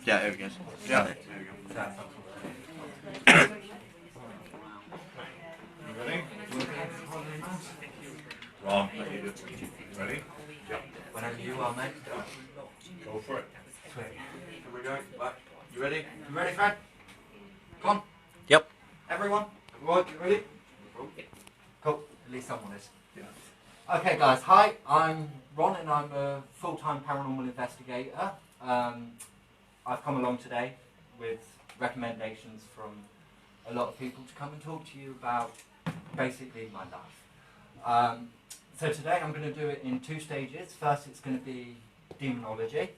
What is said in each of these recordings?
Yeah, there we go. Yeah, there we go. Ready? Wrong. Ready? Yeah. Whenever you are, mate. Go for it. Sweet. Here we go. Right. You ready? You ready, Fred? Come on. Yep. Everyone? Everyone, you ready? Cool. At least someone is. Yeah. Okay, guys. Hi, I'm Ron, and I'm a full-time paranormal investigator. I've come along today with recommendations from a lot of people to come and talk to you about basically my life. So today I'm going to do it in 2 stages. First, it's going to be demonology,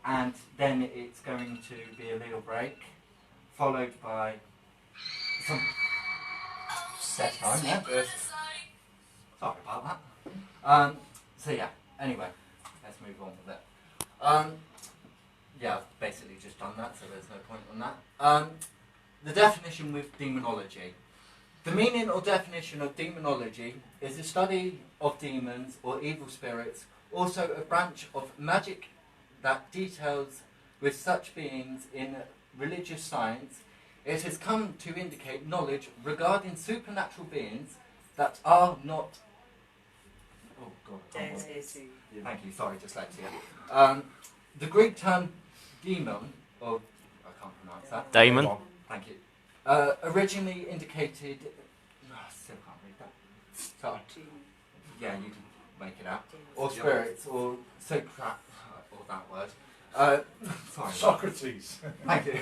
and then it's going to be a little break, followed by some set time. Yeah. Sorry about that. So yeah. Anyway, let's move on with it. Yeah, I've basically just done that, so there's no point on that. The definition with demonology. The meaning or definition of demonology is the study of demons or evil spirits, also a branch of magic that details with such beings in religious science. It has come to indicate knowledge regarding supernatural beings that are not... Oh, God. Thank you, sorry, dyslexia. The Greek term demon, or I can't pronounce that. Damon. Thank you. Originally indicated... No, I still can't read that. Sorry. Yeah, you can make it out. Or spirits, or Socrates, or that word. Sorry. Socrates. Thank you.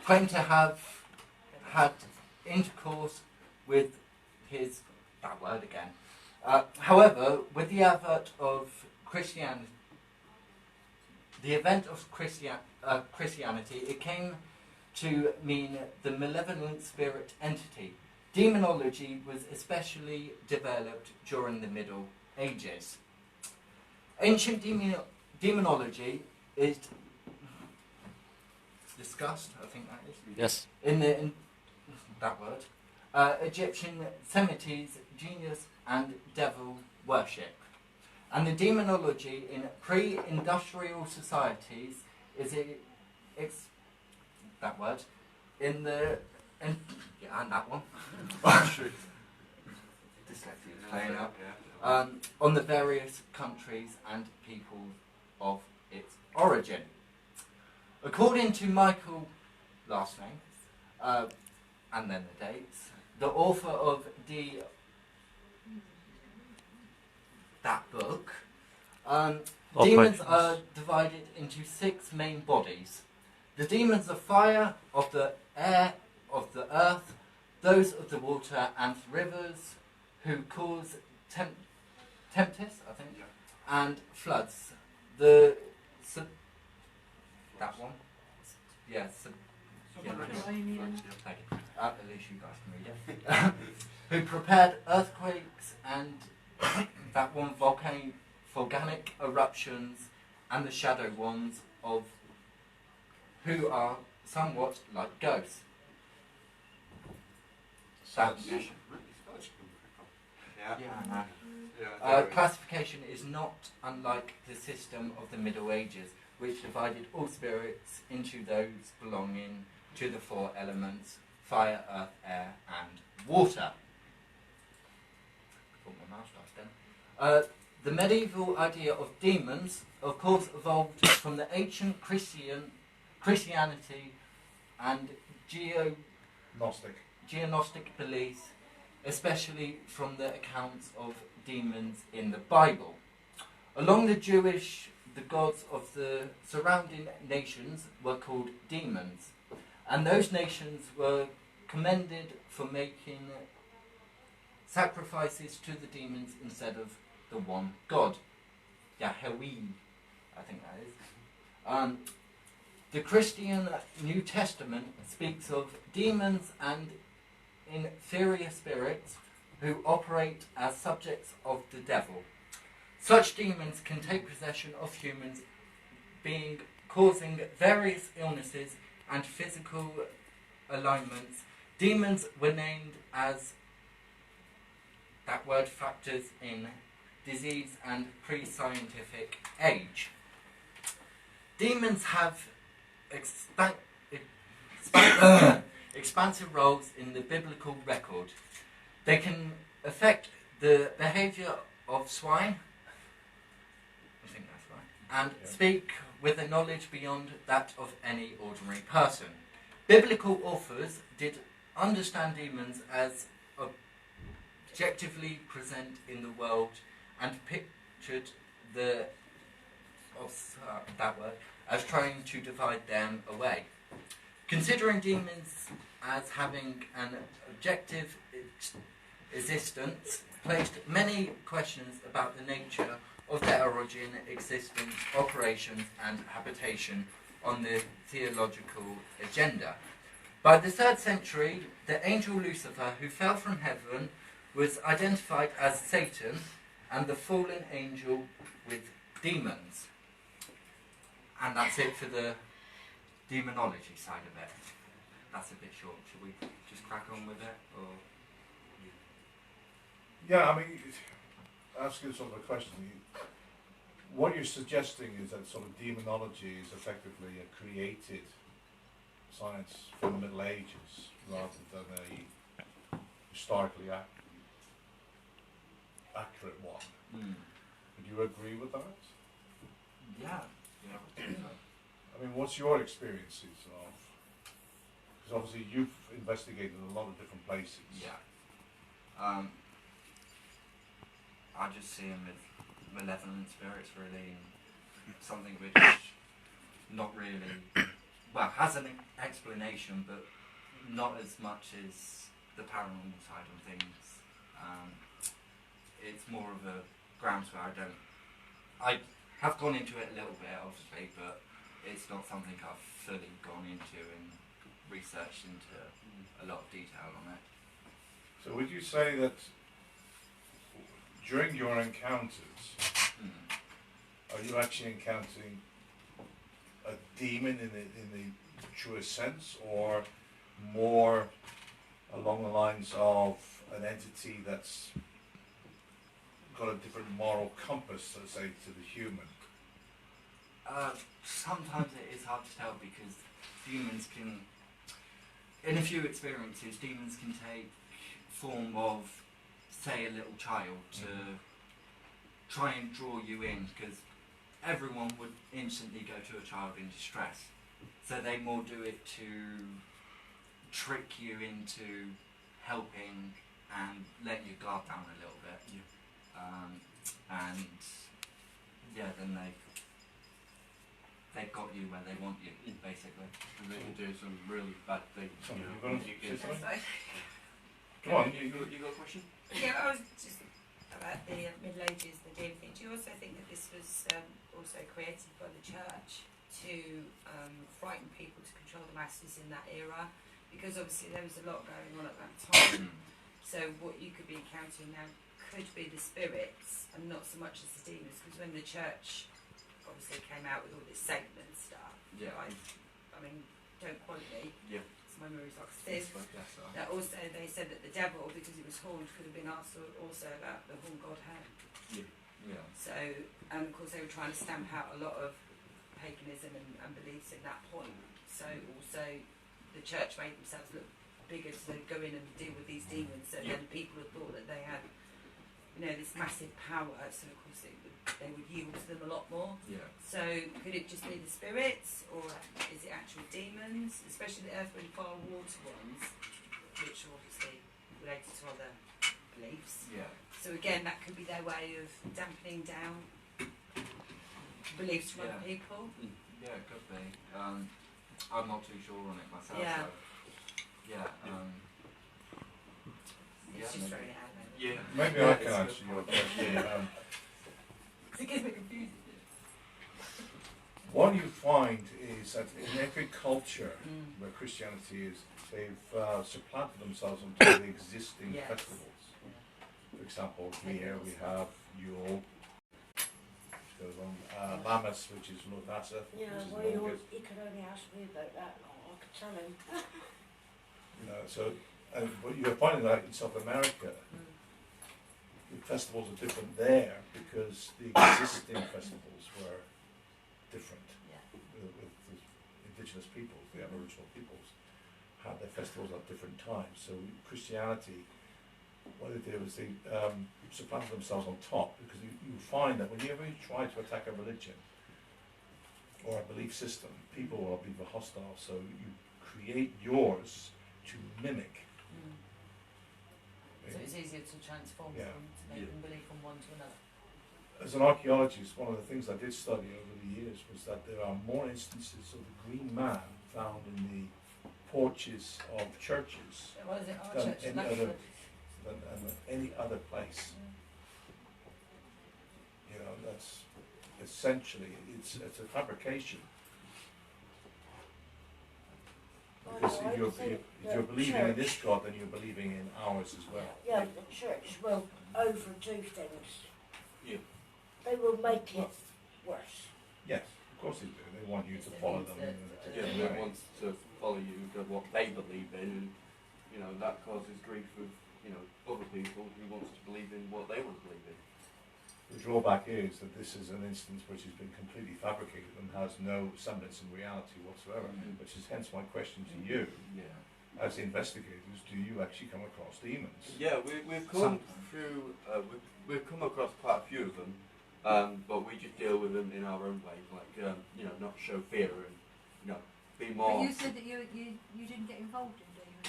Claimed to have had intercourse with his... that word again. However, with the advent of Christianity, Christianity, it came to mean the malevolent spirit entity. Demonology was especially developed during the Middle Ages. Ancient demonology is discussed, I think that is. Yes. In that word, Egyptian Semites, genius and devil worship. And the demonology in pre-industrial societies is that word and that one. Dyslexia is playing up. On the various countries and people of its origin. According to Michael, last name, and then the dates, the author of that book, demons are divided into 6 main bodies. The demons of fire, of the air, of the earth, those of the water and rivers, who cause tempest, I think, and floods. That one? Yes. Yeah, thank you. At least you guys can read it. Who prepared earthquakes and that one, volcanic eruptions, and the shadow ones of who are somewhat like ghosts. Classification is not unlike the system of the Middle Ages, which divided all spirits into those belonging to the 4 elements: fire, earth, air, and water. My mouse dies then. The medieval idea of demons, of course, evolved from the ancient Christianity and Gnostic beliefs, especially from the accounts of demons in the Bible. Along the gods of the surrounding nations were called demons, and those nations were commended for making sacrifices to the demons instead of the one God. Yahweh, I think that is. The Christian New Testament speaks of demons and inferior spirits who operate as subjects of the devil. Such demons can take possession of humans, causing various illnesses and physical alignments. Demons were named as that word factors in disease and pre-scientific age. demons have expansive roles in the biblical record. They can affect the behaviour of swine, I think that's right, and speak with a knowledge beyond that of any ordinary person. Biblical authors did understand demons as objectively present in the world and pictured that word as trying to divide them away. Considering demons as having an objective existence placed many questions about the nature of their origin, existence, operations and habitation on the theological agenda. By the 3rd century, the angel Lucifer, who fell from heaven, was identified as Satan, and the fallen angel with demons. And that's it for the demonology side of it. That's a bit short. Should we just crack on with it? Or Yeah, I mean, ask you sort of a question. What you're suggesting is that sort of demonology is effectively a created science from the Middle Ages rather than a historically accurate one. Would you agree with that? yeah. I mean, what's your experiences of? Because obviously you've investigated a lot of different places. Yeah. I just see him as malevolent spirits, really, something which not really, well, has an explanation, but not as much as the paranormal side of things. It's more of a groundswell. I have gone into it a little bit, obviously, but it's not something I've fully gone into and researched into a lot of detail on it. So would you say that during your encounters, are you actually encountering a demon in the truest sense, or more along the lines of an entity that's got a different moral compass, let's say, to the human? Sometimes it is hard to tell because demons can, in a few experiences, demons can take form of, say, a little child to try and draw you in, because everyone would instantly go to a child in distress. So they more do it to trick you into helping and let your guard down a little bit. And yeah, then they've got you where they want you, basically. And they can do some really bad things. Something You you're know, gonna you say can- something? Come on, you got a question? Yeah, I was just about the Middle Ages, the demon thing. Do you also think that this was also created by the church to frighten people, to control the masses in that era? Because obviously there was a lot going on at that time. So what you could be encountering now could be the spirits and not so much as the demons. Because when the church obviously came out with all this Satan and stuff, Yeah. I mean, don't quote me. Yeah. My memory's like this. That also they said that the devil, because he was horned, could have been asked also about the horned godhead. Yeah. So, and of course they were trying to stamp out a lot of paganism and beliefs in that point. So also the church made themselves look bigger to go in and deal with these demons. So then people had thought that they had, you know, this massive power. So of course they would yield to them a lot more. Yeah. So could it just be the spirits, or is it actual demons, especially the earth, wind, fire, water ones, which are obviously related to other beliefs? Yeah. So again, that could be their way of dampening down beliefs from other people. Yeah, it could be. I'm not too sure on it myself. Yeah. So, yeah. It's just throwing it out there. Yeah. maybe I can answer your question. It gets me confused. What you find is that in every culture where Christianity is, they've supplanted themselves onto the existing Yes. festivals. For example, here we have Yule, which goes on, Lammas, which is Lugasa, Yeah, which is well, August. he could only ask me about that, I could tell him. You know, so, but you're finding that in South America, the festivals are different there because the existing festivals were different. Yeah. Aboriginal peoples had their festivals at different times. So Christianity, what they did was they supplanted themselves on top, because you find that whenever you try to attack a religion or a belief system, people will be hostile. So you create yours to mimic. So it's easier to transform Yeah. them, to make Yeah. them believe from one to another. As an archaeologist, one of the things I did study over the years was that there are more instances of the green man found in the porches of churches So what is it? Our Done church in any other- Langford. than any other place. You know, that's essentially, it's a fabrication. Because I if you're, think if you're the believing in church- this God, then you're believing in ours as well. Yeah, the church will overdo things. Yeah. They will make it worse. Yes, of course they do. They want you to Yes, it follow means them. that, Yeah, in they a way. want to follow you, to what they believe in, and, you know, that causes grief with, you know, other people who wants to believe in what they want to believe in. The drawback is that this is an instance which has been completely fabricated and has no semblance in reality whatsoever, Mhm. which is hence my question to you, Yeah. as investigators, do you actually come across demons? Yeah, we've come Sometimes. through, we've come across quite a few of them, but we just deal with them in our own way, like, you know, not show fear and, you know, be But more. you said that you didn't get involved in demons.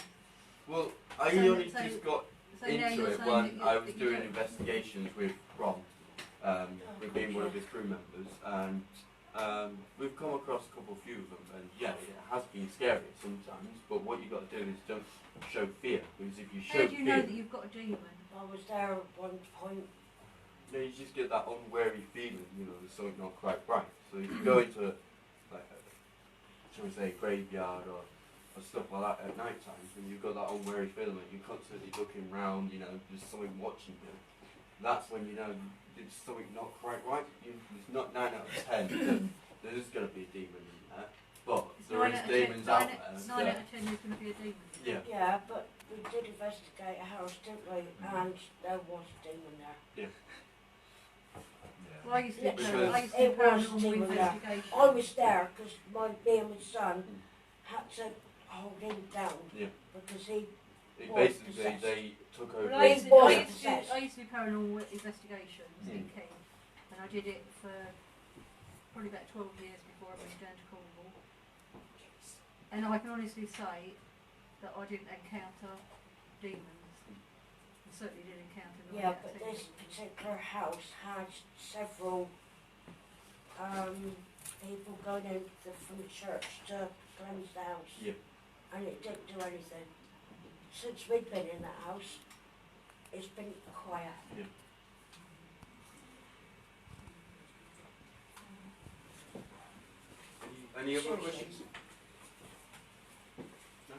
Well, I So- only so- just got So now into you're it saying when that you, I was that you doing don't- investigations with Ron, with being one of his crew members, and we've come across a few of them, and yeah, it has been scary sometimes, but what you got to do is don't show fear, because if you How show do you fear, know that you've got a demon? I was there at one point. you just get that unwary feeling, you know, there's something not quite right. So if you go into, like, shall we say, graveyard or stuff like that at night times, and you've got that unwary feeling, like you're constantly looking round, you know, there's something watching you, that's when you know it's something not quite right. It's not 9 out of 10 that there's going to be a demon in there, but It's there 9 is out of 10 demons out 9 there. out that- of 10 there's going to be a demon. Yeah. Yeah, but we did investigate a house, didn't we? And there was a demon there. Well, I used to do Because- I used to do It was paranormal demon there. investigation. I was there because me and my son had to hold him down Yeah. because he It was basically, possessed. they took over. Well, I used to, was I used to, possessed. do, I used to do paranormal investigations in Mm. King, and I did it for probably about 12 years before I went down to Cornwall. And I can honestly say that I didn't encounter demons. I certainly did encounter them. Yeah, but this particular house had several people going in from church to cleanse the house. Yeah. And it didn't do anything. Since we've been in that house, it's been quiet. Any other Seriously. questions? No?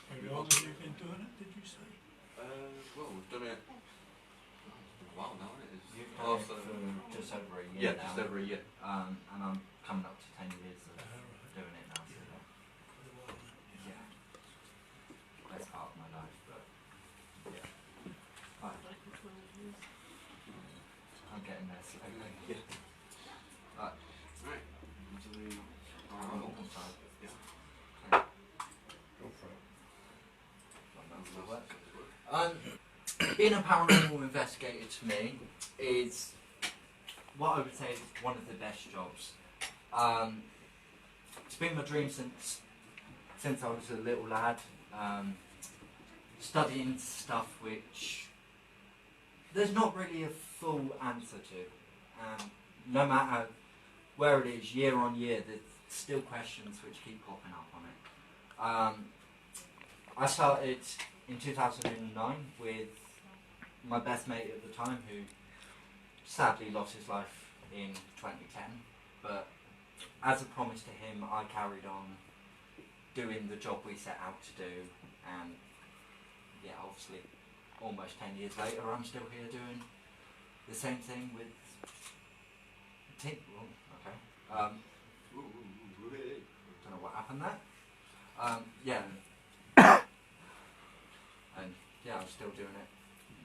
How long have you been doing it, did you say? Well, we've done it. It's been a while now, isn't it? It's You've done it also- for just over a year yeah, now. just over a year. And I'm coming up to 10 years of Alright. doing it now. So yeah, that's part of my life, but yeah, I'm getting there slowly. Yeah. Right, Right. Into the paranormal side. Yeah. Go for it. Being a paranormal investigator to me is what I would say is one of the best jobs. It's been my dream since I was a little lad, studying stuff which there's not really a full answer to. No matter where it is, year on year, there's still questions which keep popping up on it. I started in 2009 with my best mate at the time, who sadly lost his life in 2010. But as a promise to him, I carried on doing the job we set out to do, and yeah, obviously, almost 10 years later, I'm still here doing the same thing with okay. Don't know what happened there. Yeah. And yeah, I'm still doing it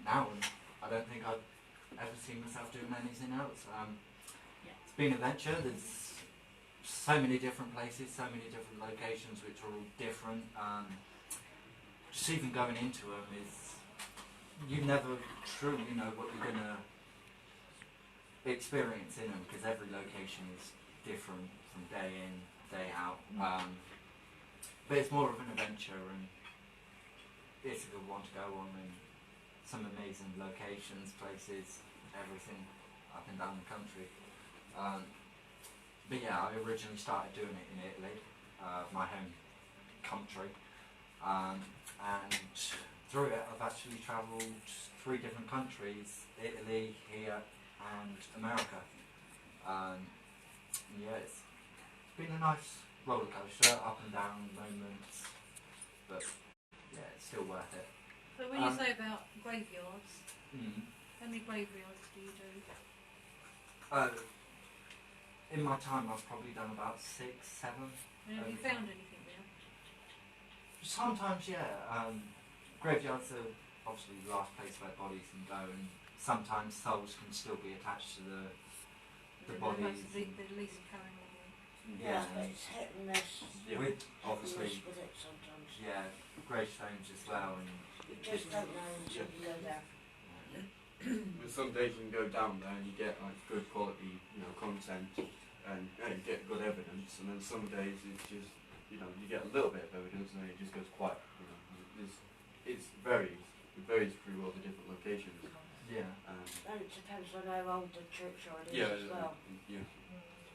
now, and I don't think I've ever seen myself doing anything else. It's been an adventure. There's so so many different places, so many different locations, which are all different. Just even going into them is, you never truly know what you're gonna experience in them, because every location is different from day in, day out. But it's more of an adventure, and it's a good one to go on, and some amazing locations, places, everything up and down the country. But yeah, I originally started doing it in Italy, my home country, and through it I've actually travelled 3 different countries: Italy, here, and America. Yeah, it's been a nice roller coaster, up and down moments, but yeah, it's still worth it. But when you say about graveyards, Mm. how many graveyards do you do? In my time, I've probably done about 6, 7. And have you found anything there? Sometimes, yeah. Graveyards are obviously the last place where bodies can go, and sometimes souls can still be attached to the That's bodies. the least paranormal. Yeah, but it's hit and miss. Yeah. With Hit and obviously, miss with it sometimes. yeah, gravestones as well, and You just don't know until you go there. But some days you can go down there and you get like good quality, content, and you get good evidence. And then some days it's just, you get a little bit of evidence and then it just goes quiet. It varies through all the different locations. yeah. And it depends on how old the churchyard is Yeah, as well. yeah.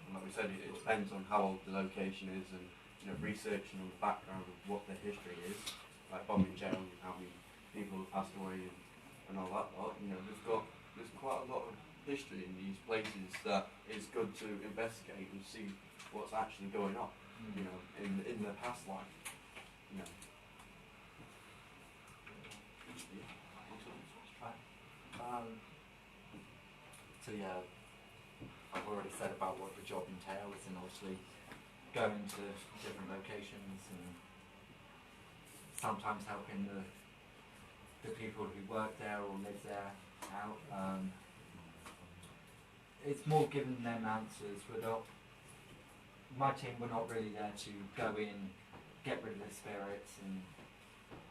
And like we said, it depends on how old the location is, and researching on the background of what the history is, like bombing jail and how many people have passed away and all that lot. There's quite a lot of history in these places that is good to investigate and see what's actually going on. In the past life. So yeah, I've already said about what the job entails, and obviously going to different locations and sometimes helping the people who work there or live there out. It's more giving them answers. My team, we're not really there to go in, get rid of the spirits and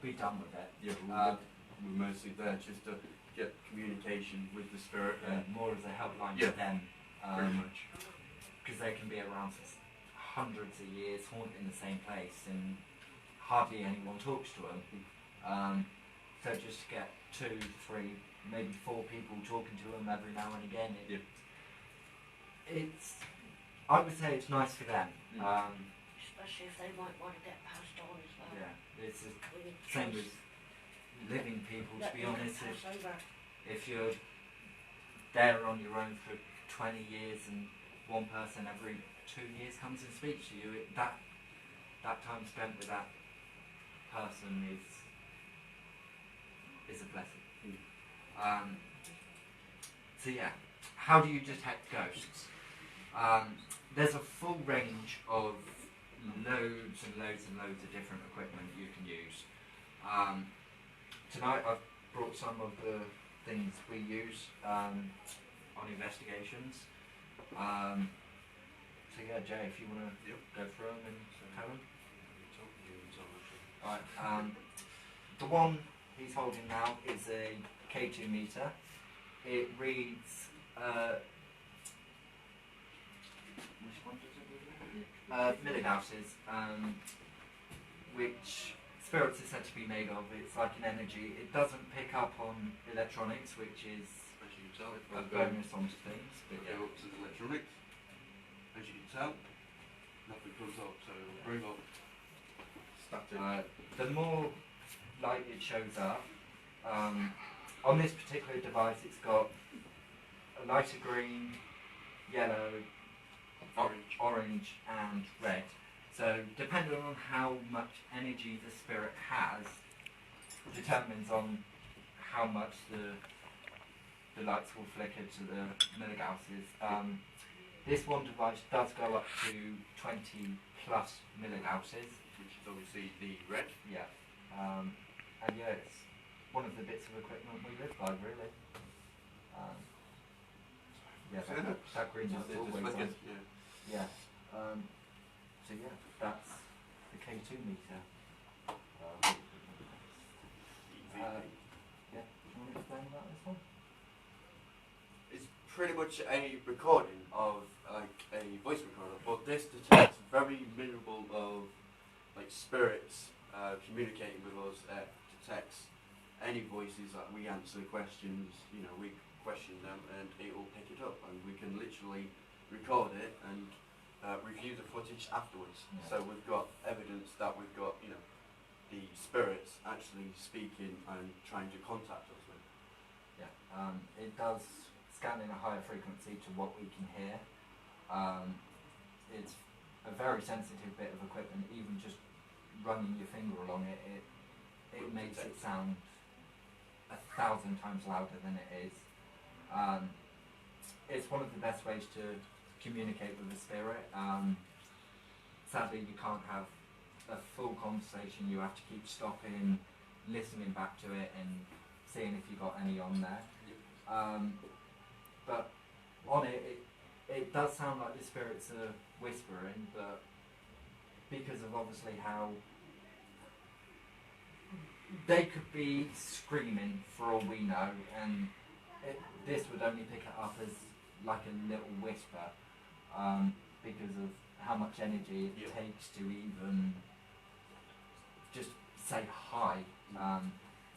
be done with it. Yeah, we're mostly there just to get communication with the spirit. More as a helpline Yeah. to them. Pretty much. Because they can be around for hundreds of years, haunting the same place, and hardly anyone talks to them. So just to get 2, 3, maybe 4 people talking to them every now and again, I would say it's nice for them. Especially if they might want to get passed on as well. Yeah, it's the With a same choice. with living people, to Let be them honest. pass over. If you're there on your own for 20 years and one person every 2 years comes and speaks to you, that time spent with that person is a blessing. So yeah, how do you detect ghosts? There's a full range of loads and loads and loads of different equipment you can use. Tonight I've brought some of the things we use on investigations. So yeah, Jay, if you want to go through them and tell them. Right. The one he's holding now is a K2 meter. It reads. Which one does it read? Milligauss's, which spirits are said to be made of. It's like an energy. It doesn't pick up on electronics, which is As you can tell, if a I go bonus on things. But yeah. up to the electronics, as you can tell, nothing comes up, so bring up static. The more light it shows up, on this particular device it's got a lighter green, yellow, orange and red. So depending on how much energy the spirit has, determines on how much the lights will flicker to the milligausses. This one device does go up to 20 plus milligausses. Which is obviously the red. Yeah. And yeah, it's one of the bits of equipment we live by, really. Yeah, that green Just is always flickers, on. Yeah. K2 meter. Yeah, do you want to explain about this one? It's pretty much a recording of like a voice recorder, but this detects very minimal of like spirits communicating with us. Detects any voices that we answer questions. You know, we question them and it will pick it up, and we can literally record it and review the footage afterwards. Yeah. So we've got evidence that we've got, you know, the spirits actually speaking and trying to contact us with. Yeah, it does scan in a higher frequency to what we can hear. It's a very sensitive bit of equipment. Even just running your finger along it, it makes it sound 1,000 times louder than it is. It's one of the best ways to communicate with the spirit. Sadly, you can't have a full conversation. You have to keep stopping, listening back to it, and seeing if you got any on there. But on it does sound like the spirits are whispering, but because of obviously how they could be screaming for all we know, and this would only pick it up as like a little whisper, because of how much energy it takes to even just say hi.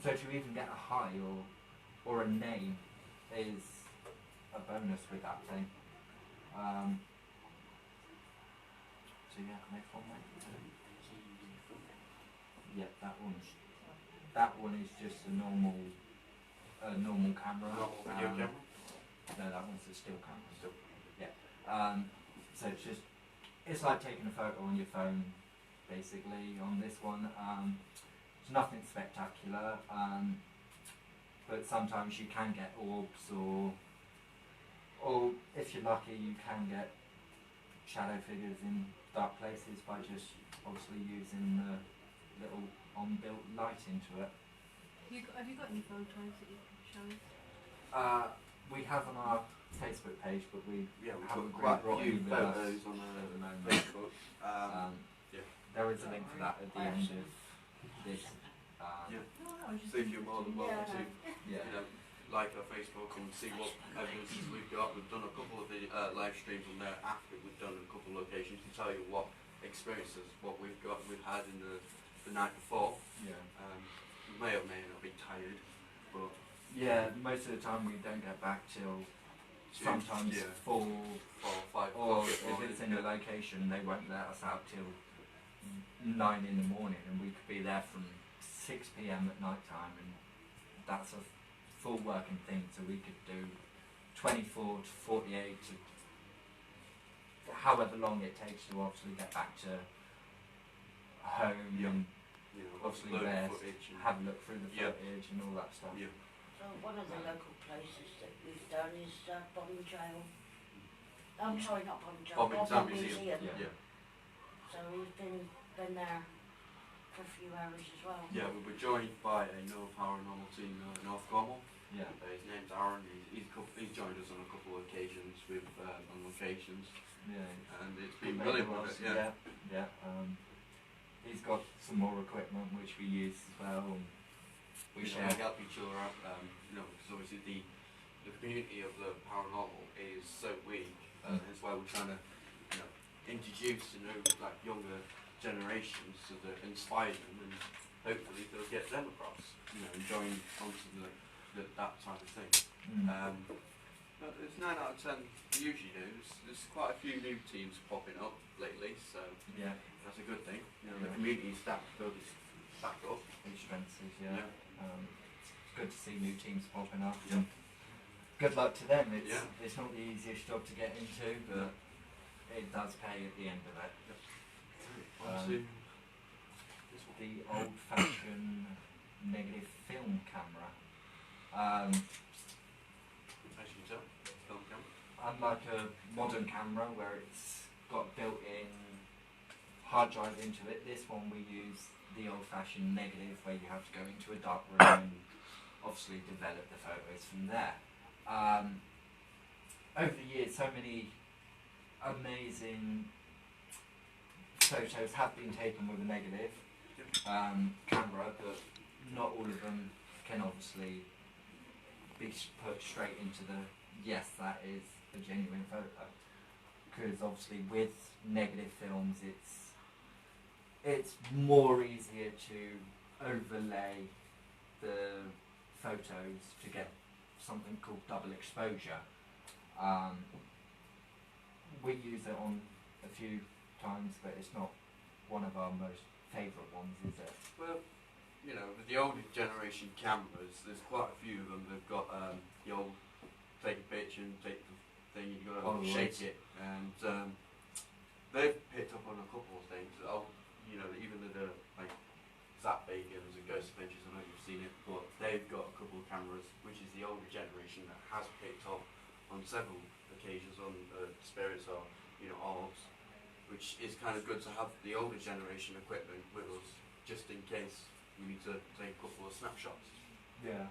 So to even get a hi or a name is a bonus with that thing. So yeah, next one, mate. Yeah, that one is just a normal camera. Normal video camera. No, that one's a still camera. Still. Yeah. So it's like taking a photo on your phone, basically. On this one, it's nothing spectacular, but sometimes you can get orbs, or if you're lucky, you can get shadow figures in dark places by just obviously using the little on-built light into it. Have you got any photos that you can show us? We have on our Facebook page, but we Yeah, we've haven't got quite brought a few any with us photos on at the moment. Facebook. Yeah. There is a link for that at the end of this. Yeah. No, I was just So if you're more than welcome to, Yeah. you know, like our Facebook and see what evidence we've got. We've done a couple of the live streams on there after we've done a couple of locations to tell you what experiences, what we've had in the night before. Yeah. We may or may not be tired, but Yeah, most of the time we don't get back till sometimes yeah, 4, 4 or 5 or o'clock. if it's in a location, they won't let us out till 9 in the morning, and we could be there from 6 p.m. at night time, and that's a full working thing. So we could do 24 to 48 to however long it takes to obviously get back to home Yeah. and You know, obviously load of rest, footage and- have a look through the Yeah. footage and all that stuff. Yeah. So one of the local places that we've done is Bodmin Jail. I'm sorry, not Bodmin Jail, Bodmin Bodmin Town Museum. Museum. Yeah. Yeah. So we've been there for a few hours as well. Yeah, we were joined by a No Paranormal team in North Cornwall. Yeah. His name's Aaron. He's joined us on a couple of occasions with on locations, Yeah. and it's been Mate brilliant of with ours, it. Yeah. yeah. He's got some more equipment which we use as well. And we We share. help each other out. You know, because obviously the community of the paranormal is so weak. That's why we're trying to, you know, introduce like younger generations to inspire them, and hopefully they'll get them across. You know, and join onto that type of thing. But it's 9 out of 10 usually do. There's quite a few new teams popping up lately, so Yeah. that's a good thing. You know, Yeah. the community is back up. Expenses, Yeah. yeah. It's good to see new teams popping up. And good luck to them. It's not the easiest job to get into, but it does pay at the end of it. On to this one. The old-fashioned negative film camera. As you can tell, film camera. Unlike a modern camera where it's got built-in hard drive into it, this one we use the old-fashioned negative where you have to go into a dark room and obviously develop the photos from there. Over the years, so many amazing photos have been taken with a negative camera, but not all of them can obviously be put straight into the yes, that is a genuine photo. Because obviously with negative films, it's more easier to overlay the photos to get something called double exposure. We use it on a few times, but it's not one of our most favourite ones, is it? Well, you know, with the older generation cameras, there's quite a few of them. They've got the old take a picture and take the thing, you've got to Polaroids. shake it, and they've picked up on a couple of things. You know, even the like Zap Bagans and Ghost Adventures, I know you've seen it, but they've got a couple of cameras, which is the older generation that has picked up on several occasions on spirits or orbs, which is kind of good to have the older generation equipment with us, just in case we need to take a couple of snapshots. Yeah.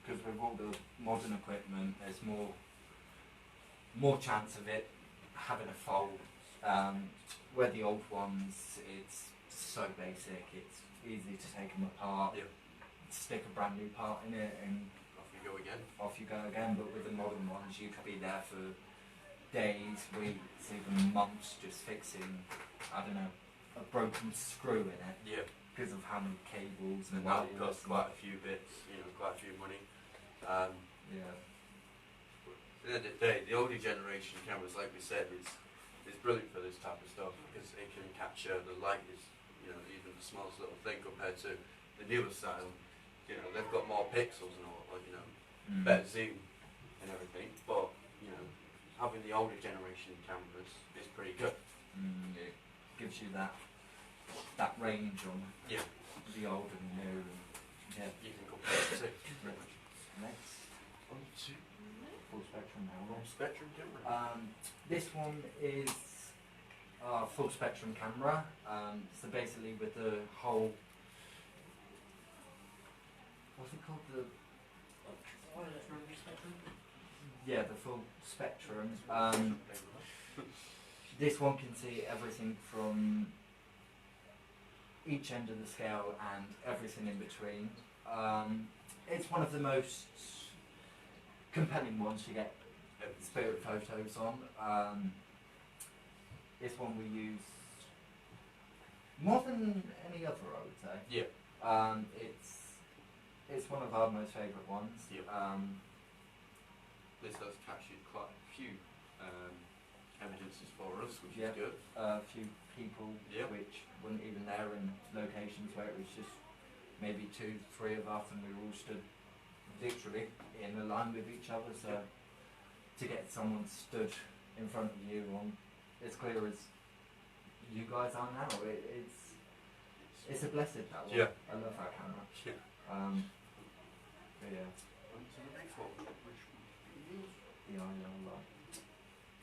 Because with all the modern equipment, there's more chance of it having a fault. Where the old ones, it's so basic, it's easy to take them apart, Yeah. stick a brand new part in it, and Off you go again. off you go again. But with the modern ones, you could be there for days, weeks, even months, just fixing, I don't know, a broken screw in it Yeah. because of how many cables and And that wires. costs quite a few bits, quite a few money. Yeah. At the end of the day, the older generation cameras, like we said, is brilliant for this type of stuff because it can capture the lightest, even the smallest little thing compared to the newer style. They've got more pixels and all, Mm. better zoom and everything. But having the older generation cameras is pretty good. It gives you that range on Yeah, the old and new. And, yeah. you can compare the two. Next, On to full spectrum now. full spectrum camera. This one is our full spectrum camera. So basically, with the whole, what's it called? Yeah, the full spectrum. This one can see everything from each end of the scale and everything in between. It's one of the most compelling ones to get spirit photos on. This one we use more than any other, I would say. Yeah. It's one of our most favourite ones. Yep. This has captured quite a few evidences for us, which Yep. is good. A few people Yep. which weren't even there in locations where it was just maybe 2, 3 of us, and we were all stood literally in a line with each other. So to get someone stood in front of you on as clear as you guys are now, it's a blessing, that one. Yeah. I love that camera. Yeah. But yeah, On to the next one, which is the IR light,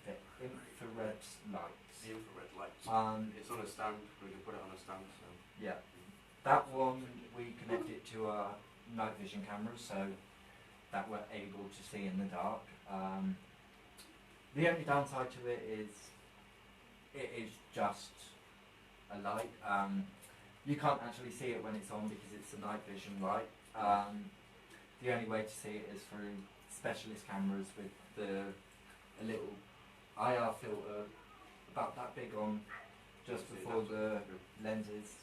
the infrared lights. the infrared lights. It's on a stand. We can put it on a stand. So. Yeah, that one we connected to our night vision cameras, so that we're able to see in the dark. The only downside to it is just a light. You can't actually see it when it's on because it's a night vision light. The only way to see it is through specialist cameras with a little IR filter about that big on just before the lenses.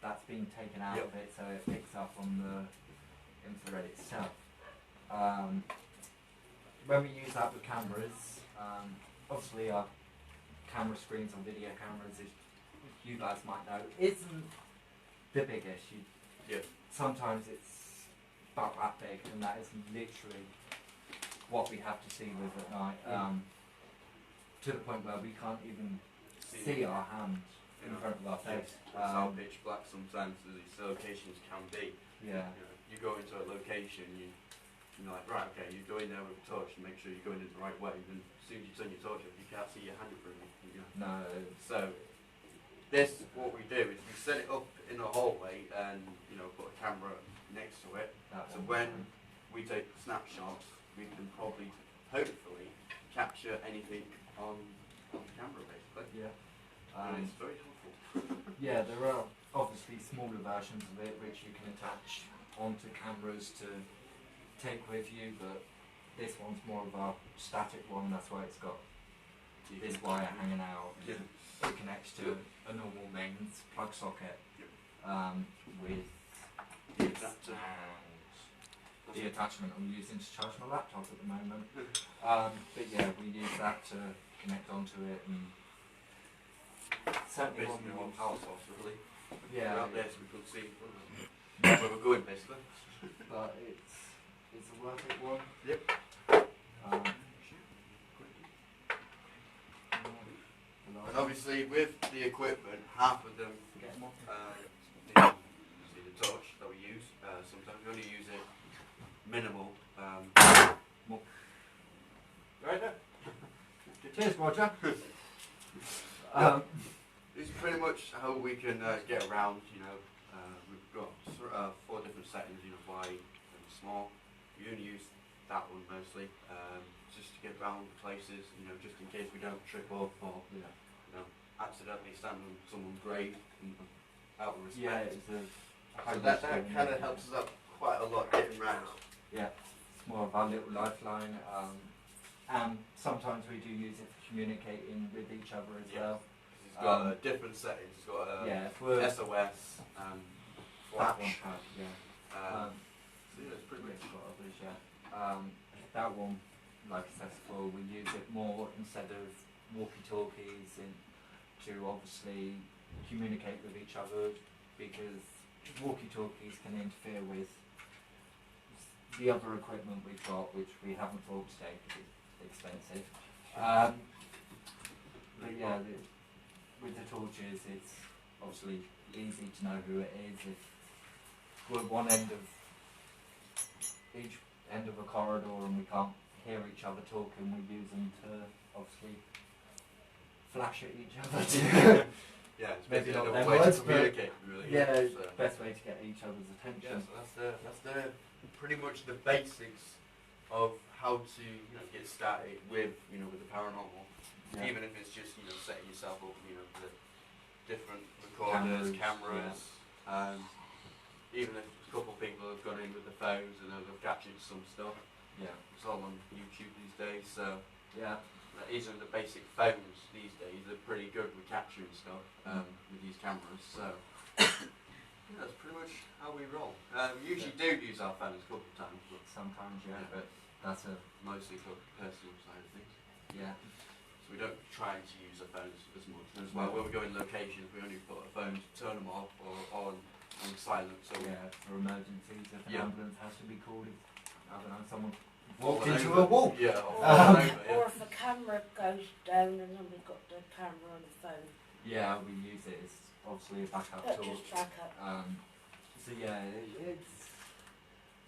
That's been taken out of it, so it picks up on the infrared itself. When we use that with cameras, obviously our camera screens on video cameras, as you guys might know, isn't the biggest. Sometimes it's about that big, and that is literally what we have to see with at night. To the point where we can't even see our hand in front of our face. It's how pitch black sometimes these locations can be. Yeah. You go into a location, you're like, right, okay, you go in there with a torch and make sure you're going in the right way. Then as soon as you turn your torch off, you can't see your hand in front of you. No. So this, what we do is we set it up in the hallway and put a camera next to it. So when we take snapshots, we can probably, hopefully, capture anything on on camera, basically. Yeah. And it's very helpful. Yeah, there are obviously smaller versions of it which you can attach onto cameras to take with you, but this one's more of a static one. That's why it's got this wire hanging out. Yeah. It connects to a normal mains plug socket with The this adapter. and the attachment I'm using to charge my laptop at the moment. But yeah, we use that to connect onto it, and certainly Basically, one one power source, really. Yeah, We're out there, so we couldn't see where we're going, basically. but it's a worth it one. Yep. And obviously, with the equipment, half of them, Get 'em off. see the torch that we use. Sometimes we only use it minimal. Right there. Cheers, Roger. It's pretty much how we can get around. We've got 4 different settings. Wide and small. We only use that one mostly, just to get around places. Just in case we don't trip up or accidentally stand on someone's grave out of respect. Yeah, it's a So that kind of helps us out quite a lot getting around. Yeah, it's more of our little lifeline. And sometimes we do use it for communicating with each other as Yeah. well. It's got different settings. It's got Yeah, if we're SOS and that one flash. has, yeah. So yeah, it's pretty We've much. got others, yeah. That one, like I said before, we use it more instead of walkie-talkies and to obviously communicate with each other, because walkie-talkies can interfere with the other equipment we've got, which we haven't bought today because it's expensive. But yeah, with the torches, it's obviously easy to know who it is. If we're at one end of each end of a corridor and we can't hear each other talking, we use them to obviously flash at each other to Yeah, it's Maybe basically not a them way words, to but communicate, really. yeah, So, best way to get each other's yeah, attention. so that's pretty much the basics of how to get started with with the paranormal. Yeah. Even if it's just setting yourself up the different recorders, cameras. Even if a couple of people have gone in with the phones and they've captured some stuff. Yeah, It's all on YouTube these days, so yeah, even the basic phones these days are pretty good with capturing stuff with these cameras. So yeah, that's pretty much how we roll. We usually do use our phones a couple of times, but sometimes yeah, Yeah. but that's a mostly for personal side of things. yeah. So we don't try to use our phones as much. And as well, when we go in locations, we only put our phones, turn them off or on silent. So Yeah, for emergencies, if an Yeah. ambulance has to be called, if, I don't know, someone falling walked into over. a wall. Yeah, or Or, falling over, yeah. or if the camera goes down and then we've got the camera on the phone, Yeah, we use it as obviously a backup that tool. just back up. So yeah, it's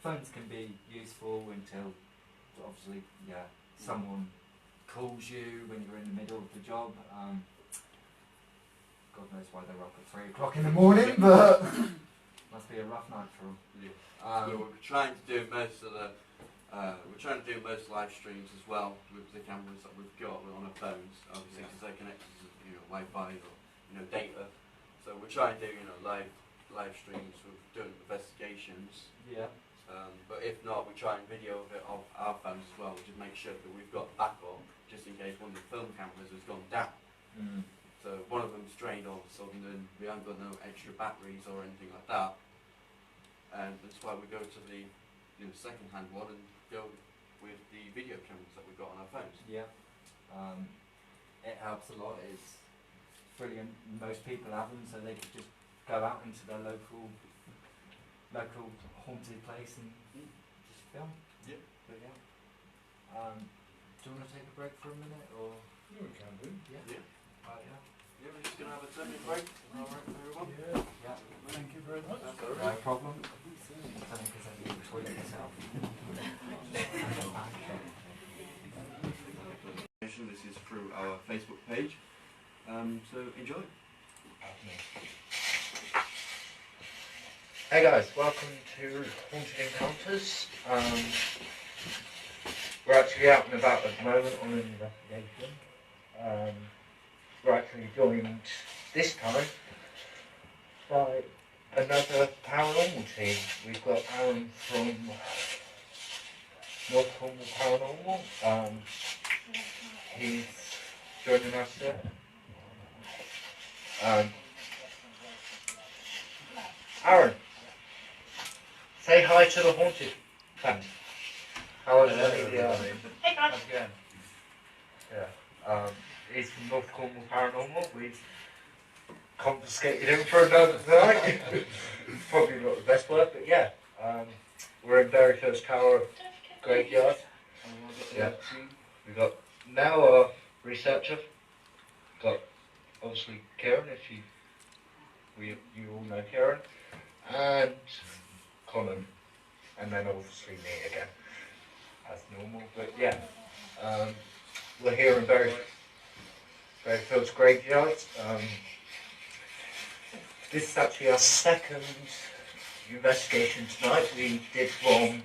phones can be useful until obviously someone calls you when you're in the middle of the job. God knows why they're up at 3 o'clock in the morning, but must be a rough night for them. Yeah. So we're trying to do most of the live streams as well with the cameras that we've got on our phones, obviously because they're connected to Wi-Fi or data. So we're trying to do live streams with doing investigations. Yeah. But if not, we try and video of it off our phones as well, just make sure that we've got backup just in case one of the film cameras has gone down. Mm. So one of them's drained all of a sudden and we haven't got no extra batteries or anything like that. And that's why we go to the second-hand one and go with the video cameras that we've got on our phones. Yeah. It helps a lot. It's brilliant. Most people have them, so they could just go out into their local haunted place and just film. Yeah. But yeah. Do you want to take a break for a minute or? Yeah, we can do. Yeah. Yeah. Yeah. Yeah, we're just going to have a 10-minute break. All right, everyone? Yeah, Yeah. thank you very much. That's all No right. problem. Only because I need to toilet myself. This is through our Facebook page. So enjoy. Hey guys, welcome to Haunted Encounters. We're actually out and about at the moment on an investigation. we're actually joined this time by another paranormal team. We've got Aaron from North Cornwall Paranormal. He's joining us there. Aaron, say hi to the haunted fans. How is it? Hey guys. Again. Yeah. He's from North Cornwall Paranormal. We've confiscated him for another night. Probably not the best word, but yeah. We're in Berryfield's Tower Graveyard. Yeah. We've got now our researcher. Got obviously Karen, you all know Karen, and Colin, and then obviously me again, as normal. But yeah, we're here in Berryfield's Graveyard. This is actually our second investigation tonight. We did one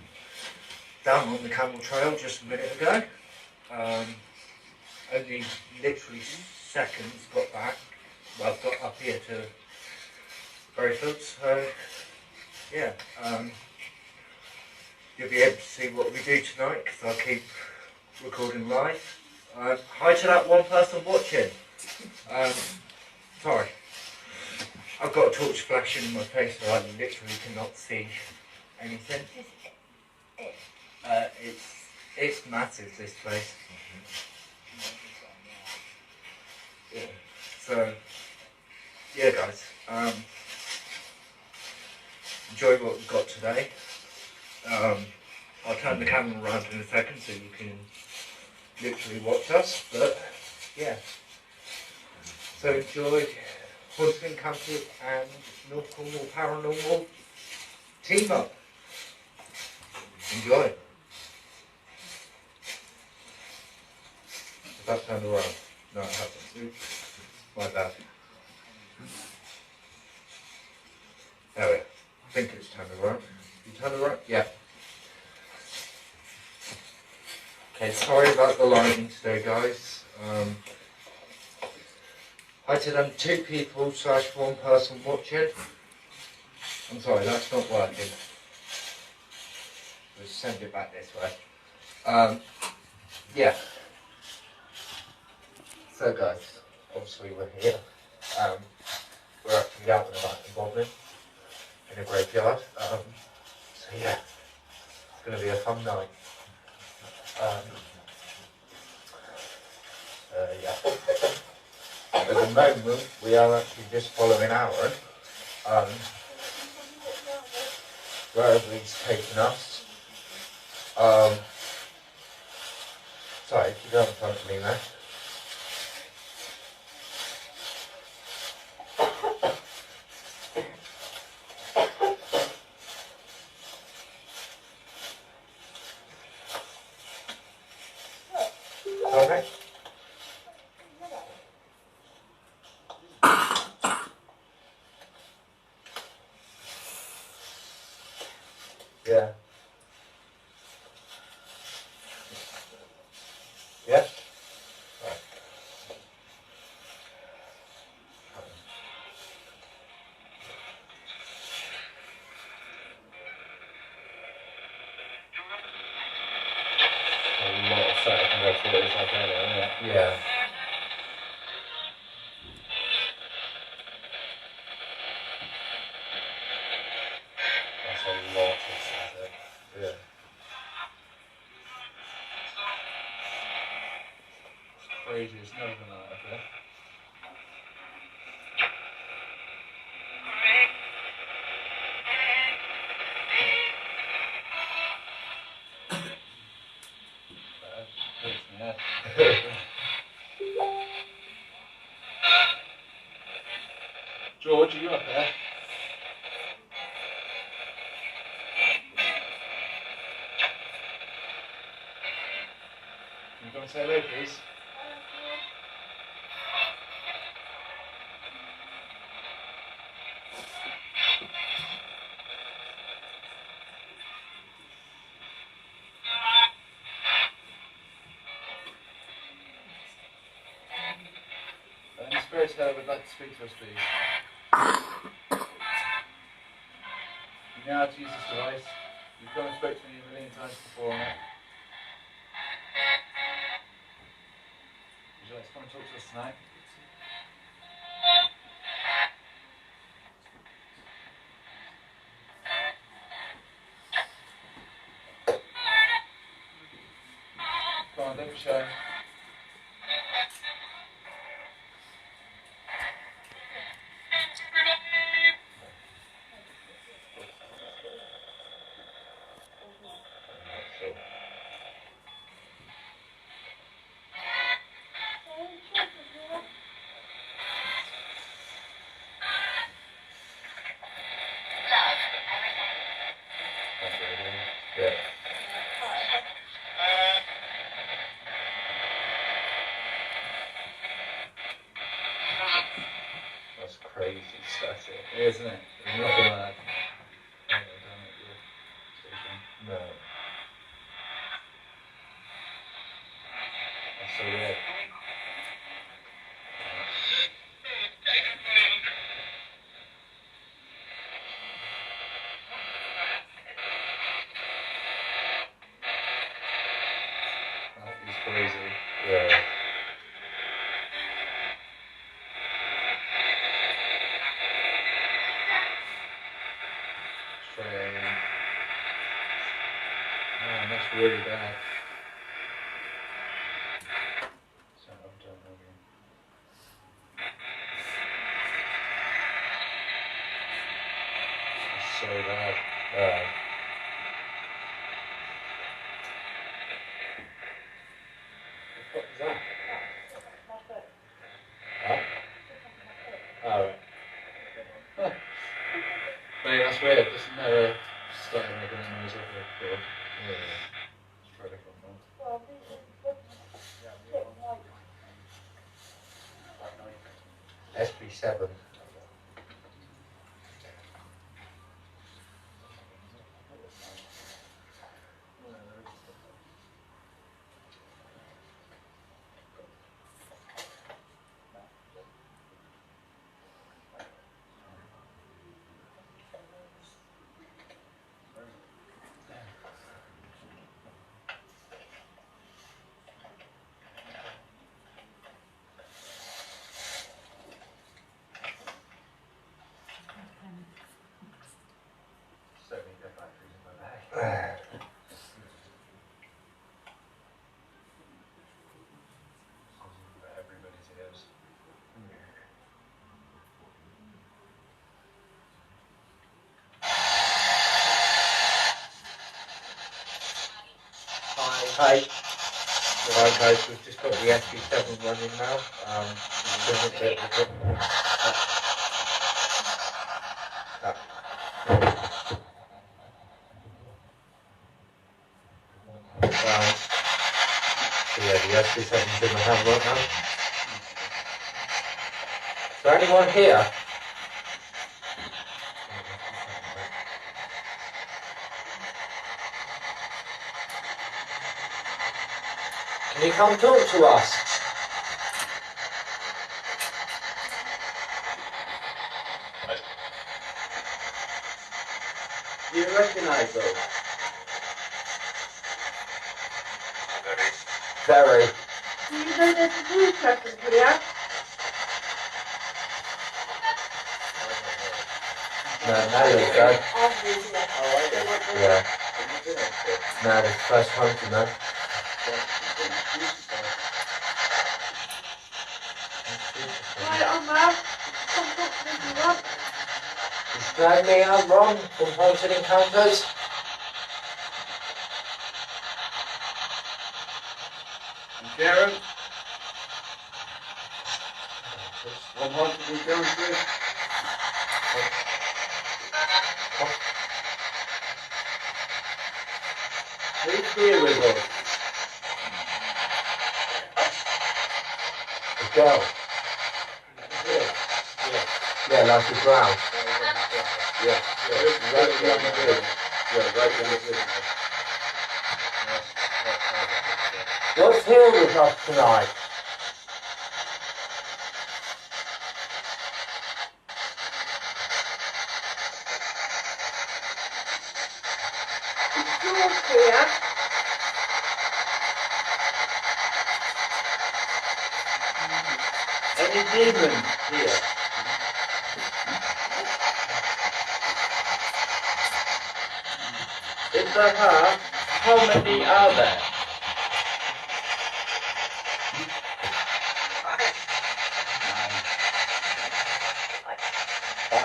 down on the Camel Trail just a minute ago. Only literally seconds got back. Well, got up here to Berryfield. So yeah, you'll be able to see what we do tonight because I'll keep recording live. Hi to that one person watching. Sorry. I've got a torch flashing in my face so I literally cannot see anything. It's massive, this place. Yeah. So, yeah guys, enjoy what we've got today. I'll turn the camera around in a second so you can literally watch us, but yeah. So enjoy Haunted Encounter and North Cornwall Paranormal team up. Enjoy. Has that turned around? No, it hasn't. My bad. There we are. I think it's turned around. You turned around? Yeah. Okay, sorry about the lighting today, guys. Hi to them 2 people / 1 person watching. I'm sorry, that's not working. We'll send it back this way. Yeah. So guys, obviously we're here. We're actually out and about in Bodmin in a graveyard. So yeah, it's going to be a fun night. Yeah. At the moment, we are actually just following Aaron. Wherever he's taken us. Sorry, if you go in front of me, mate. Okay. Yeah. Yeah? Right. A lot of stuff I can go through it if I can, isn't it? Yeah. That's a lot of stuff. Yeah. Crazy as never gonna happen. George, are you up there? Can you go and say hello, please? storyteller would like to speak to us, please. You know how to use this device. You've gone and spoke to me a million times before on it. Would you like to come and talk to us tonight? Come on, don't be shy. Yeah. That's crazy static. Isn't it? It's not gonna no. That's so weird. That is crazy. Yeah. Strange. Man, that's really bad. So I'm done again. It's so bad. What is that? Huh? Oh, right. Huh. Mate, that's weird. This never started making a noise like that before. Yeah. Let's try a different one. SB7. So many good batteries in my bag. Everybody's ears. Hi. Right guys, we've just got the SB7 running now. So yeah, the SB7's in the hand right now. Is there anyone here? Can you come talk to us? Do you recognise those? Very. Do you know there's a new person here? No, now you go. I've been here. Yeah. No, it's the first time to know. Right, I'm Mav. Come talk to me if you want. Is that me, I'm Ron from Haunted Encounters. And Karen? One haunted encounters? Who's here with us? The girl. Yeah, like the brown. Yeah, right down the middle. Yeah, right down the middle. What's here with us tonight? talk here. Any demons here? If there are, how many are there?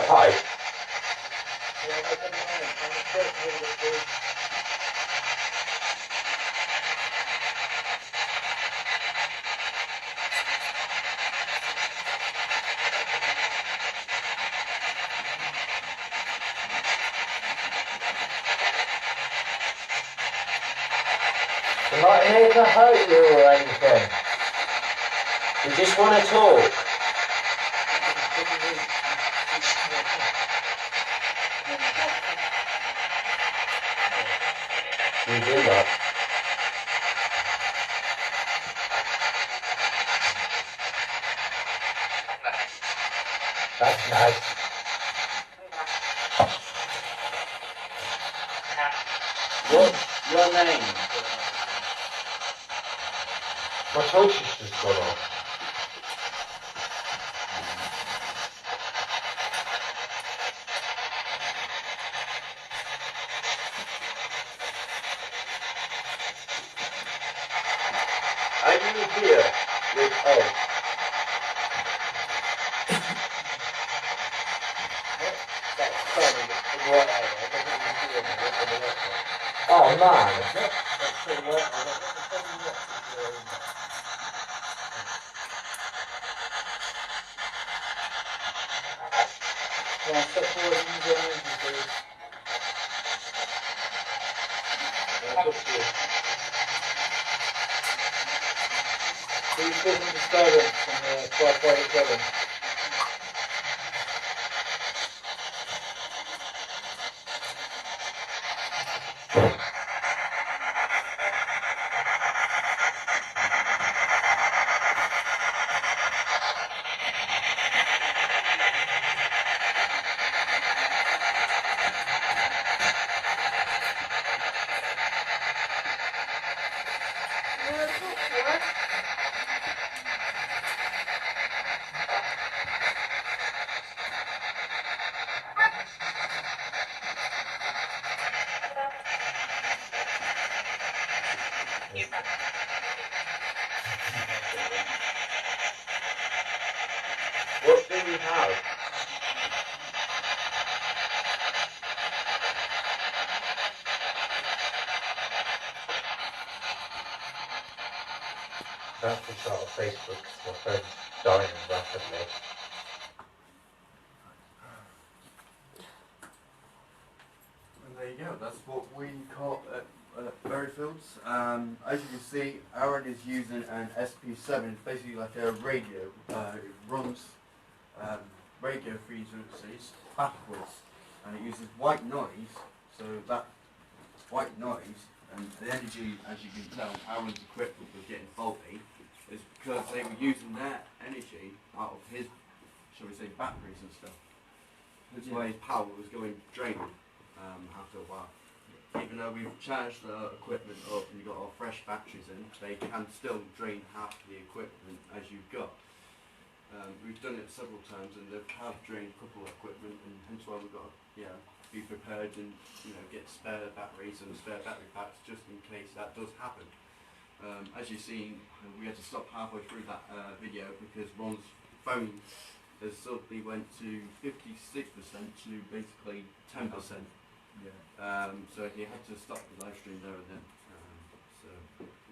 Five. We're not here to hurt you or anything. We just want to talk. We do that. That's nice. What's your name? My torch has just gone off. Are you here with Ed? Oh man! Yeah, step forward and use your energy, please. Yeah, it's up to you. Please give me disturbance from the 1247. You want to talk to her? What do we have? That's the start of Facebook, my phone's dying rapidly. And there you go, that's what we call Berryfields. As you can see, Aaron is using an SP7, it's basically like a radio. It runs radio frequencies backwards, and it uses white noise, so that white noise and the energy, as you can tell, Aaron's equipment was getting faulty, is because they were using their energy out of his, shall we say, batteries and stuff. That's why his power was going drained after a while. Even though we've charged the equipment up and you've got our fresh batteries in, they can still drain half the equipment as you've got. We've done it several times and they have drained a couple of equipment, and hence why we've got to be prepared and get spare batteries and spare battery packs just in case that does happen. As you've seen, we had to stop halfway through that video because Ron's phone has suddenly went to 56% to basically 10%. Yeah. So he had to stop the live stream there and then. So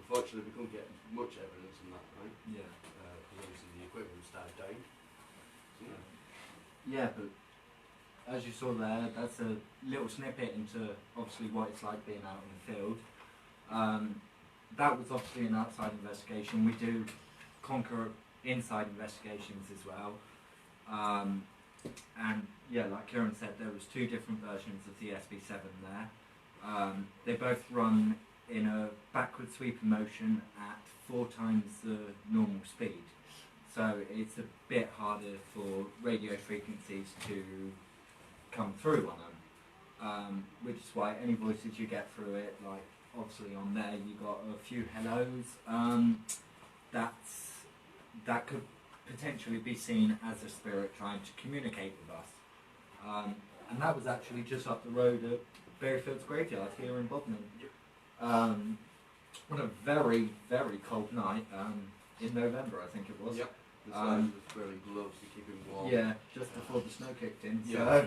unfortunately we couldn't get much evidence on that, right? Yeah. Because obviously the equipment started dying. So, Yeah, but as you saw there, that's a little snippet into obviously what it's like being out in the field. That was obviously an outside investigation. We do conquer inside investigations as well. And yeah, like Kieran said, there was two different versions of the SB7 there. They both run in a backward sweeping motion at 4 times the normal speed. So it's a bit harder for radio frequencies to come through on them. which is why any voices you get through it, like obviously on there you got a few hellos. That could potentially be seen as a spirit trying to communicate with us. And that was actually just up the road at Berryfields Graveyard here in Bodmin. On a very, very cold night in November, I think it was. Yep. The guys was wearing gloves to keep him warm. Yeah, just before the snow kicked in. So, Yeah.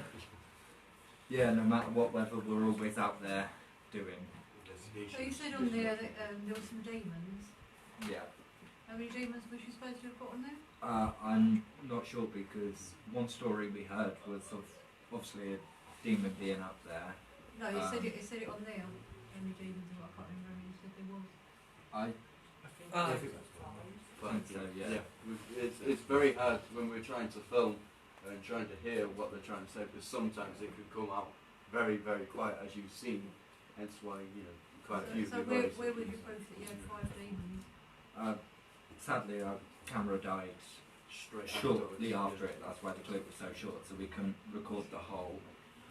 yeah, no matter what weather, we're always out there doing. So you said on there that there were some demons. Yeah. How many demons was you supposed to have put on there? I'm not sure because one story we heard was of obviously a demon being up there. No, you said it on there. How many demons? I can't remember. You said there was. I But, think so, yeah. It's very hard when we're trying to film and trying to hear what they're trying to say because sometimes it could come out very, very quiet as you've seen. Hence why, quite a few So people. where was your proof that you had 5 demons? Sadly, our camera died Straight shortly afterwards, after it. That's why the clip was so short, so we couldn't record the whole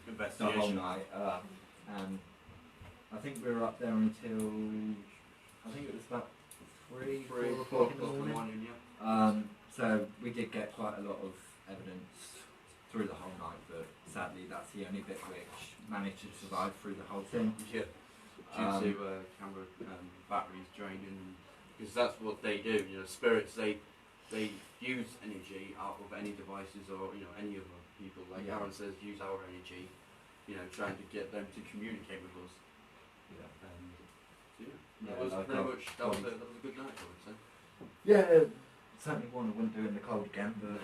Investigation. night. And I think we were up there until I think it was about 3, 4 o'clock in the morning. Yeah. So we did get quite a lot of evidence through the whole night, but sadly that's the only bit which managed to survive through the whole thing. Yeah. Due to camera batteries draining, because that's what they do. Spirits they use energy out of any devices or any other people. Like Yeah. Aaron says, use our energy. Trying to get them to communicate with us. Yeah. That Yeah, was like pretty our much that was a good night, I would say. Yeah, certainly one I wouldn't do in the cold again, but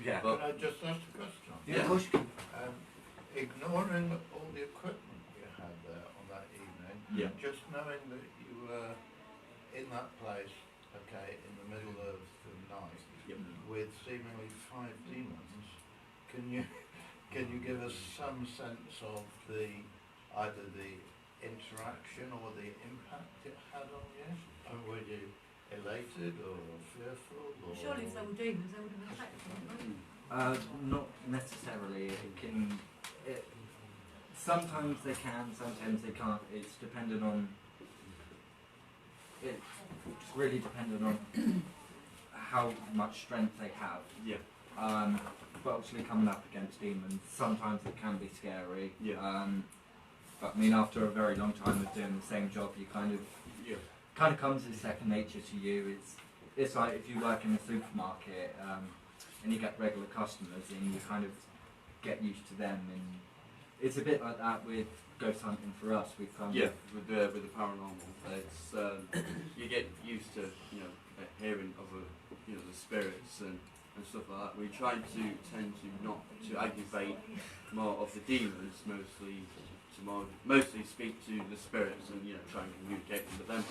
yeah. But- Can I just ask a question? Yeah, of course you can. Ignoring all the equipment you had there on that evening, Yeah. just knowing that you were in that place, okay, in the middle of the night, Yep. with seemingly 5 demons, can you give us some sense of either the interaction or the impact it had on you? And were you elated or fearful? Or Surely if they were demons, they would have attacked them, wouldn't they? Not necessarily. It can. Sometimes they can, sometimes they can't. It's dependent on. It's really dependent on how much strength they have. Yeah. But obviously coming up against demons, sometimes it can be scary. Yeah. But I mean, after a very long time of doing the same job, you kind of comes as second nature to you. It's like if you work in a supermarket and you get regular customers and you kind of get used to them, and it's a bit like that with ghost hunting for us. We've kind of with the paranormal, it's you get used to hearing other the spirits and stuff like that. We try to tend to not to aggravate more of the demons, mostly speak to the spirits and try and communicate with them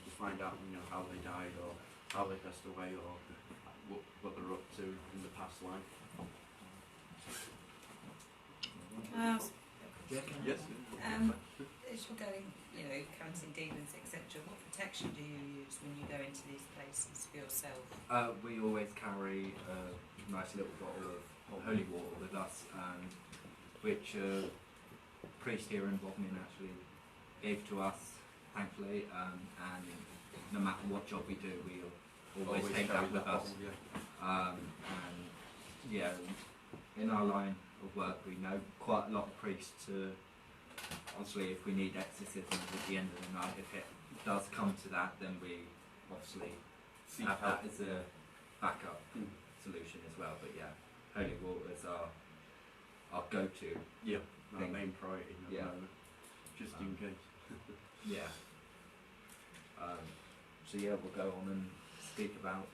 to find out how they died or how they passed away or what they're up to in the past life. Yes. As you're going, counting demons, etc., what protection do you use when you go into these places for yourself? we always carry a nice little bottle of holy water with us, which a priest here in Bodmin actually gave to us, thankfully, and no matter what job we do, we'll always take that with us. And yeah, in our line of work, we know quite a lot of priests. Obviously, if we need exorcisms at the end of the night, if it does come to that, then we obviously have that as a backup solution as well. But yeah, holy water is our go-to. Yeah, our thing. main priority at the Yeah. moment, just in case. Yeah. So yeah, we'll go on and speak about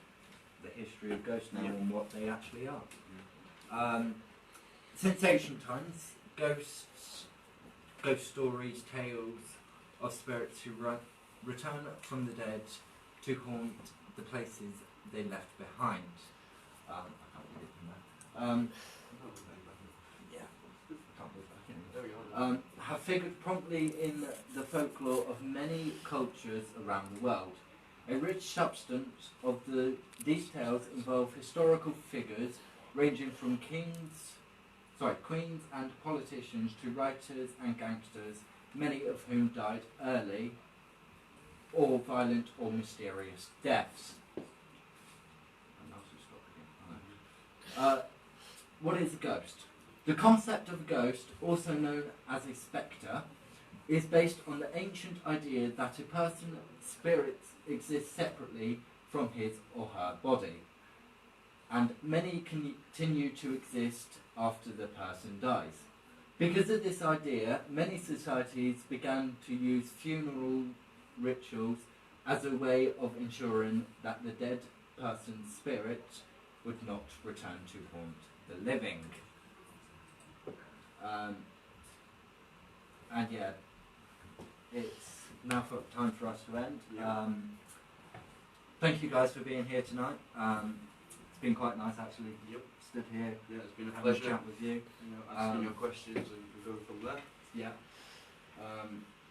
the history of ghosts now and what they actually are. Since ancient times, ghost stories, tales of spirits who return from the dead to haunt the places they left behind. I can't read it from there. Can't move back in. There we go. Have figured promptly in the folklore of many cultures around the world. A rich substance of these tales involve historical figures ranging from queens and politicians to writers and gangsters, many of whom died early or violent or mysterious deaths. What is a ghost? The concept of a ghost, also known as a spectre, is based on the ancient idea that a person's spirit exists separately from his or her body, and many continue to exist after the person dies. Because of this idea, many societies began to use funeral rituals as a way of ensuring that the dead person's spirit would not return to haunt the living. And yeah, it's now time for us to end. Thank you guys for being here tonight. It's been quite nice actually. Stood here, Yeah, it's been a having a pleasure. chat with you. You know, asking your questions and going from there. Yeah.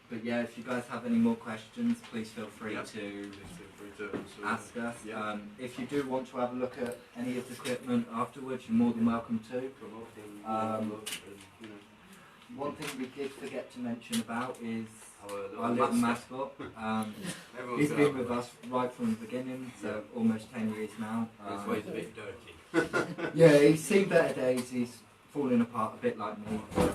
But yeah, if you guys have any more questions, please feel free Yeah. to Please feel free to answer. ask us. Yeah. If you do want to have a look at any of the equipment afterwards, you're more than welcome to. Come up and Um, look and, you know, One thing we did forget to mention about is our our little mascot. Everyone's He's gonna been have with us right from the beginning, so almost 10 years now. This way's a bit dirty. Yeah, he's seen better days. He's falling apart a bit like me. But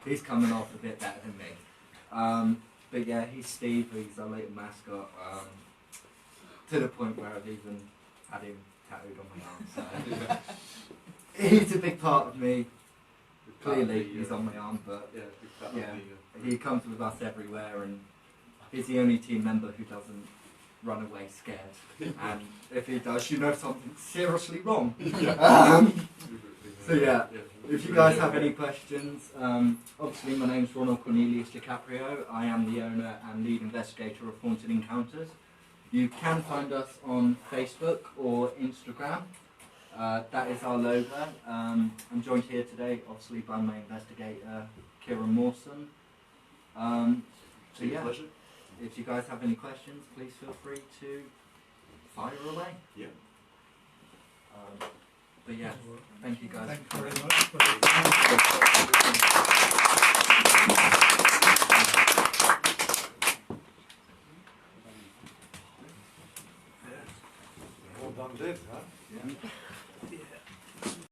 he's coming off a bit better than me. But yeah, he's Steve. He's our little mascot. To the point where I've even had him tattooed on my arm. So he's a big part of me. Clearly, he's on my arm, but Yeah, big part yeah, of the, he comes with us everywhere, and he's the only team member who doesn't run away scared. And if he does, you know something's seriously wrong. So yeah, if you guys have any questions, obviously my name's Ronald Cornelius DiCaprio. I am the owner and lead investigator of Haunted Encounters. You can find us on Facebook or Instagram. That is our logo. I'm joined here today, obviously, by my investigator, Kieran Mawson. So yeah, pleasure. if you guys have any questions, please feel free to fire away. Yeah. But yeah, thank you guys. Thank you very much.